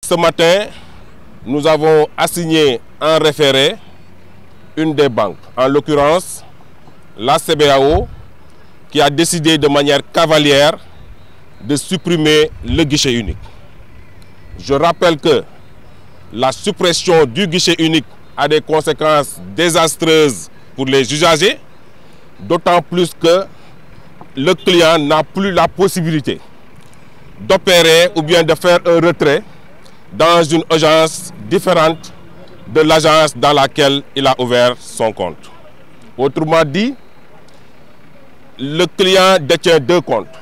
Ce matin, nous avons assigné en référé une des banques, en l'occurrence la CBAO, qui a décidé de manière cavalière de supprimer le guichet unique. Je rappelle que la suppression du guichet unique a des conséquences désastreuses pour les usagers, d'autant plus que le client n'a plus la possibilité d'opérer ou bien de faire un retrait dans une agence différente de l'agence dans laquelle il a ouvert son compte. Autrement dit, le client détient deux comptes,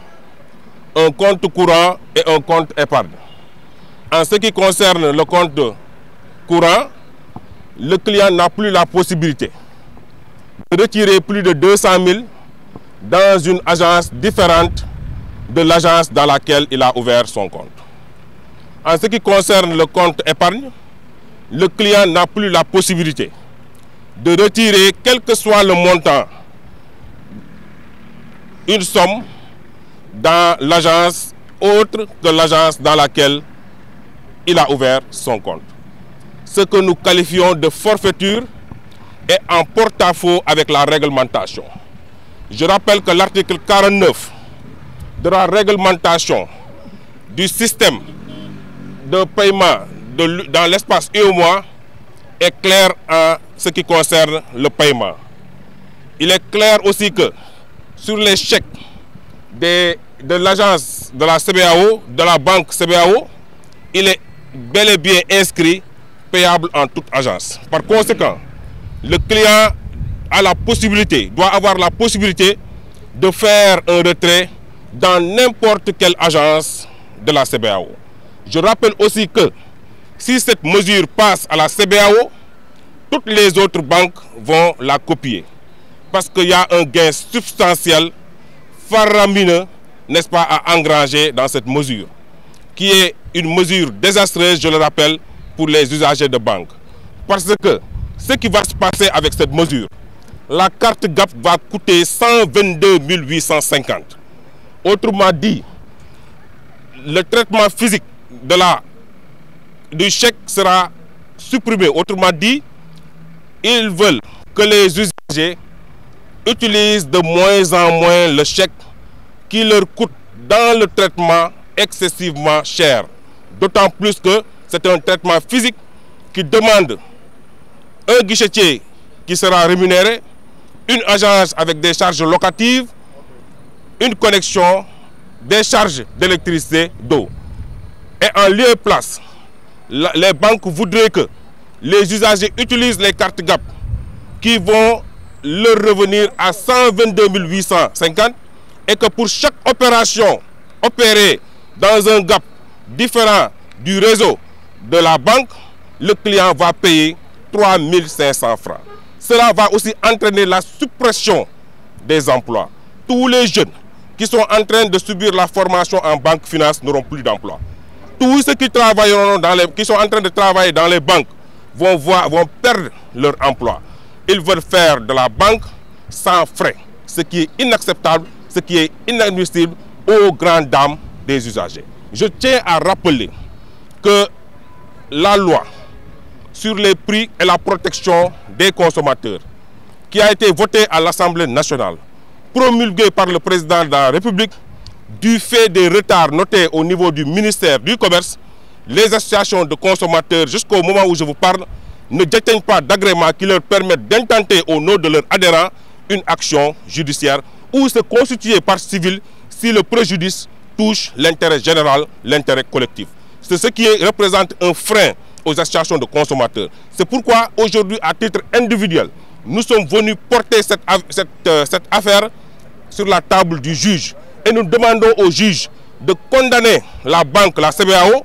un compte courant et un compte épargne. En ce qui concerne le compte courant, le client n'a plus la possibilité de retirer plus de 200 000 dans une agence différente de l'agence dans laquelle il a ouvert son compte. En ce qui concerne le compte épargne, le client n'a plus la possibilité de retirer, quel que soit le montant, une somme dans l'agence autre que l'agence dans laquelle il a ouvert son compte. Ce que nous qualifions de forfaiture est en porte-à-faux avec la réglementation. Je rappelle que l'article 49 de la réglementation du système de paiement dans l'espace UEMOA est clair en ce qui concerne le paiement. Il est clair aussi que sur les chèques de l'agence de la CBAO, de la banque CBAO, il est bel et bien inscrit payable en toute agence. Par conséquent, le client a la possibilité, doit avoir la possibilité de faire un retrait dans n'importe quelle agence de la CBAO. Je rappelle aussi que si cette mesure passe à la CBAO, toutes les autres banques vont la copier. Parce qu'il y a un gain substantiel, faramineux, n'est-ce pas, à engranger dans cette mesure, qui est une mesure désastreuse, je le rappelle, pour les usagers de banque. Parce que ce qui va se passer avec cette mesure, la carte GAB va coûter 122 850. Autrement dit, le traitement physique du chèque sera supprimé. Autrement dit, ils veulent que les usagers utilisent de moins en moins le chèque qui leur coûte dans le traitement excessivement cher. D'autant plus que c'est un traitement physique qui demande un guichetier qui sera rémunéré, une agence avec des charges locatives, une connexion, des charges d'électricité, d'eau. Et en lieu et place, les banques voudraient que les usagers utilisent les cartes GAB qui vont leur revenir à 122 850 et que pour chaque opération opérée dans un GAB différent du réseau de la banque, le client va payer 3 500 francs. Cela va aussi entraîner la suppression des emplois. Tous les jeunes qui sont en train de subir la formation en banque finance n'auront plus d'emploi. Tous ceux qui travailleront qui sont en train de travailler dans les banques vont perdre leur emploi. Ils veulent faire de la banque sans frais, ce qui est inacceptable, ce qui est inadmissible aux grandes dames des usagers. Je tiens à rappeler que la loi sur les prix et la protection des consommateurs, qui a été votée à l'Assemblée nationale, promulguée par le président de la République, du fait des retards notés au niveau du ministère du Commerce, les associations de consommateurs, jusqu'au moment où je vous parle, ne détiennent pas d'agrément qui leur permettent d'intenter au nom de leurs adhérents une action judiciaire ou se constituer partie civile si le préjudice touche l'intérêt général, l'intérêt collectif. C'est ce qui représente un frein aux associations de consommateurs. C'est pourquoi aujourd'hui, à titre individuel, nous sommes venus porter cette affaire sur la table du juge. Et nous demandons au juge de condamner la banque, la CBAO,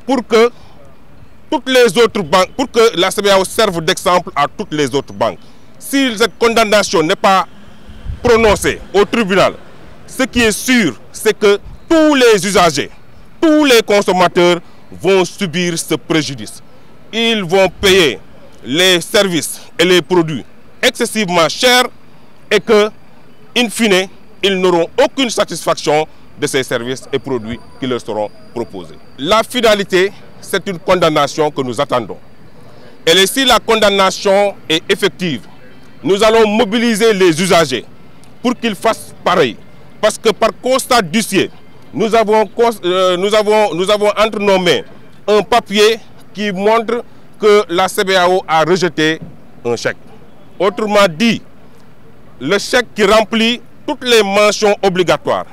pour que toutes les autres banques, pour que la CBAO serve d'exemple à toutes les autres banques. Si cette condamnation n'est pas prononcée au tribunal, ce qui est sûr, c'est que tous les usagers, tous les consommateurs vont subir ce préjudice. Ils vont payer les services et les produits excessivement chers et que, in fine, ils n'auront aucune satisfaction de ces services et produits qui leur seront proposés. La finalité, c'est une condamnation que nous attendons. Et si la condamnation est effective, nous allons mobiliser les usagers pour qu'ils fassent pareil. Parce que par constat d'huissier, nous avons entre nos mains un papier qui montre que la CBAO a rejeté un chèque. Autrement dit, le chèque qui remplit toutes les mentions obligatoires,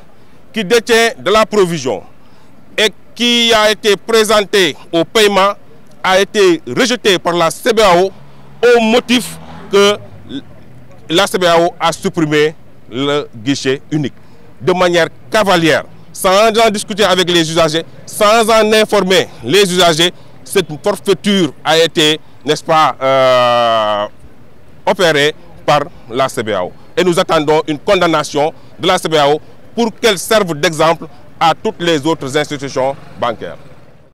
qui détient de la provision et qui a été présenté au paiement, a été rejeté par la CBAO au motif que la CBAO a supprimé le guichet unique de manière cavalière, sans en discuter avec les usagers, sans en informer les usagers. Cette forfaiture a été, n'est-ce pas, opérée par la CBAO. Et nous attendons une condamnation de la CBAO pour qu'elle serve d'exemple à toutes les autres institutions bancaires.